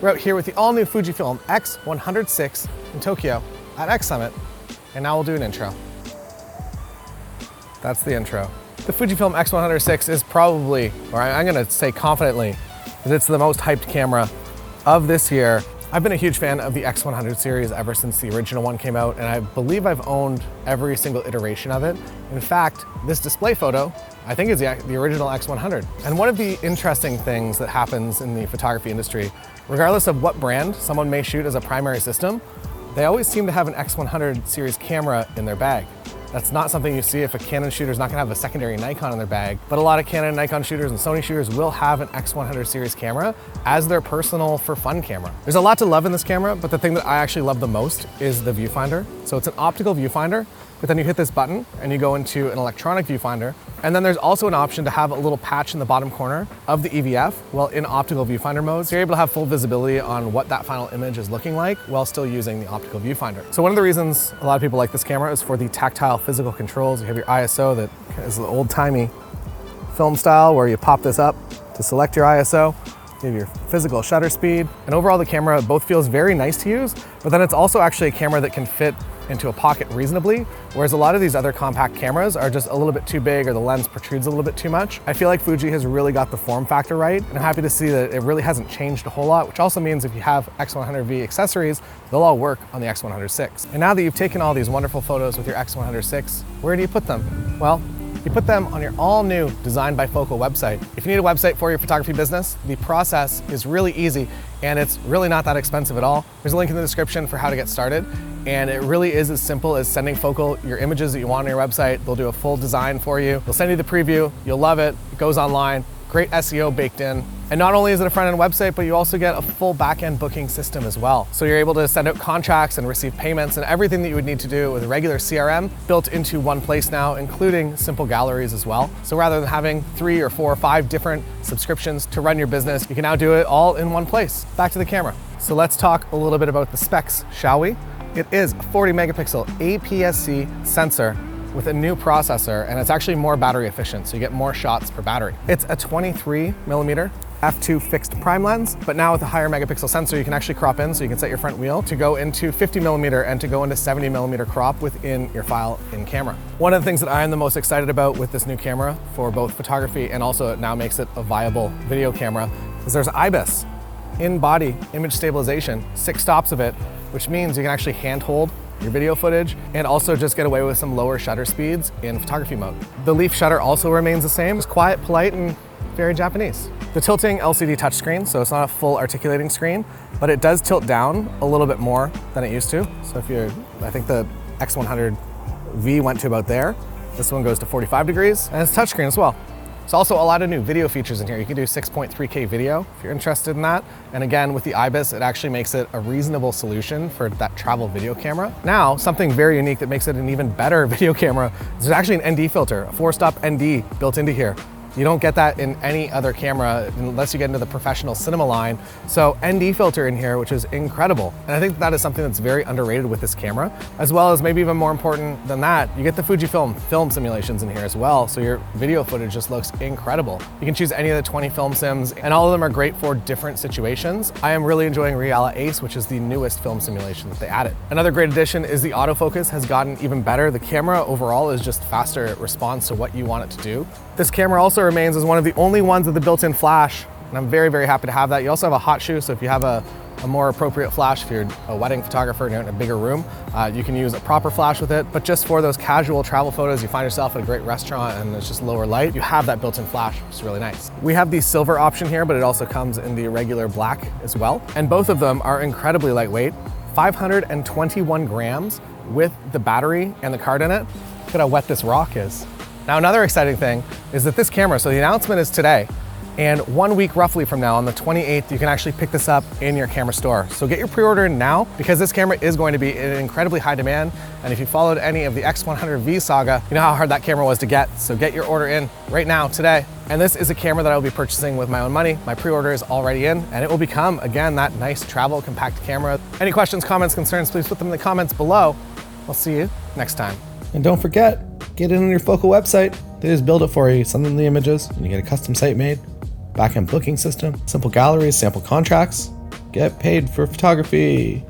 We're out here with the all-new Fujifilm X100VI in Tokyo at X Summit, and now we'll do an intro. That's the intro. The Fujifilm X100VI is probably, or I'm gonna say confidently, that it's the most hyped camera of this year. I've been a huge fan of the X100 series ever since the original one came out, and I believe I've owned every single iteration of it. In fact, this display photo, I think is the original X100. And one of the interesting things that happens in the photography industry, regardless of what brand someone may shoot as a primary system, they always seem to have an X100 series camera in their bag. That's not something you see if a Canon shooter is not gonna have a secondary Nikon in their bag, but a lot of Canon, Nikon shooters and Sony shooters will have an X100 series camera as their personal for fun camera. There's a lot to love in this camera, but the thing that I actually love the most is the viewfinder. So it's an optical viewfinder, but then you hit this button and you go into an electronic viewfinder. And then there's also an option to have a little patch in the bottom corner of the EVF while in optical viewfinder mode. So you're able to have full visibility on what that final image is looking like while still using the optical viewfinder. So one of the reasons a lot of people like this camera is for the tactile physical controls. You have your ISO that is the old-timey film style where you pop this up to select your ISO. You have your physical shutter speed. And overall the camera both feels very nice to use, but then it's also actually a camera that can fit into a pocket reasonably, whereas a lot of these other compact cameras are just a little bit too big or the lens protrudes a little bit too much. I feel like Fuji has really got the form factor right, and I'm happy to see that it really hasn't changed a whole lot, which also means if you have X100V accessories, they'll all work on the X100VI. And now that you've taken all these wonderful photos with your X100VI, where do you put them? Well, you put them on your all-new Design by Focal website. If you need a website for your photography business, the process is really easy and it's really not that expensive at all. There's a link in the description for how to get started, and it really is as simple as sending Focal your images that you want on your website. They'll do a full design for you. They'll send you the preview, you'll love it, it goes online, great SEO baked in. And not only is it a front-end website, but you also get a full back-end booking system as well. So you're able to send out contracts and receive payments and everything that you would need to do with a regular CRM built into one place now, including simple galleries as well. So rather than having 3 or 4 or 5 different subscriptions to run your business, you can now do it all in one place. Back to the camera. So let's talk a little bit about the specs, shall we? It is a 40 megapixel APS-C sensor with a new processor, and it's actually more battery efficient, so you get more shots per battery. It's a 23 millimeter f2 fixed prime lens, but now with a higher megapixel sensor, you can actually crop in, so you can set your front wheel to go into 50 millimeter and to go into 70 millimeter crop within your file in camera. One of the things that I am the most excited about with this new camera for both photography and also it now makes it a viable video camera is there's IBIS, in-body image stabilization, 6 stops of it, which means you can actually handhold your video footage and also just get away with some lower shutter speeds in photography mode. The leaf shutter also remains the same. It's quiet, polite, and very Japanese. The tilting LCD touchscreen, so it's not a full articulating screen, but it does tilt down a little bit more than it used to. So I think the X100V went to about there. This one goes to 45 degrees, and it's touchscreen as well. There's also a lot of new video features in here. You can do 6.3K video if you're interested in that. And again, with the IBIS, it actually makes it a reasonable solution for that travel video camera. Now, something very unique that makes it an even better video camera is there's actually an ND filter, a 4-stop ND built into here. You don't get that in any other camera unless you get into the professional cinema line. So ND filter in here, which is incredible. And I think that is something that's very underrated with this camera, as well as maybe even more important than that, you get the Fujifilm film simulations in here as well. So your video footage just looks incredible. You can choose any of the 20 film sims and all of them are great for different situations. I am really enjoying Reala Ace, which is the newest film simulation that they added. Another great addition is the autofocus has gotten even better. The camera overall is just faster. It responds to what you want it to do. This camera also remains as one of the only ones with the built-in flash, and I'm very, very happy to have that. You also have a hot shoe, so if you have a more appropriate flash, if you're a wedding photographer and you're in a bigger room, you can use a proper flash with it. But just for those casual travel photos, you find yourself at a great restaurant and it's just lower light, you have that built-in flash, which is really nice. We have the silver option here, but it also comes in the regular black as well. And both of them are incredibly lightweight, 521 grams with the battery and the card in it. Look at how wet this rock is. Now, another exciting thing is that this camera, so the announcement is today, and 1 week roughly from now, on the 28th, you can actually pick this up in your camera store. So get your pre-order in now because this camera is going to be in incredibly high demand. And if you followed any of the X100V saga, you know how hard that camera was to get. So get your order in right now, today. And this is a camera that I will be purchasing with my own money. My pre-order is already in and it will become, again, that nice travel compact camera. Any questions, comments, concerns, please put them in the comments below. We'll see you next time. And don't forget, get it on your Focal website. They just build it for you, send them the images, and you get a custom site made, back-end booking system, simple galleries, sample contracts. Get paid for photography.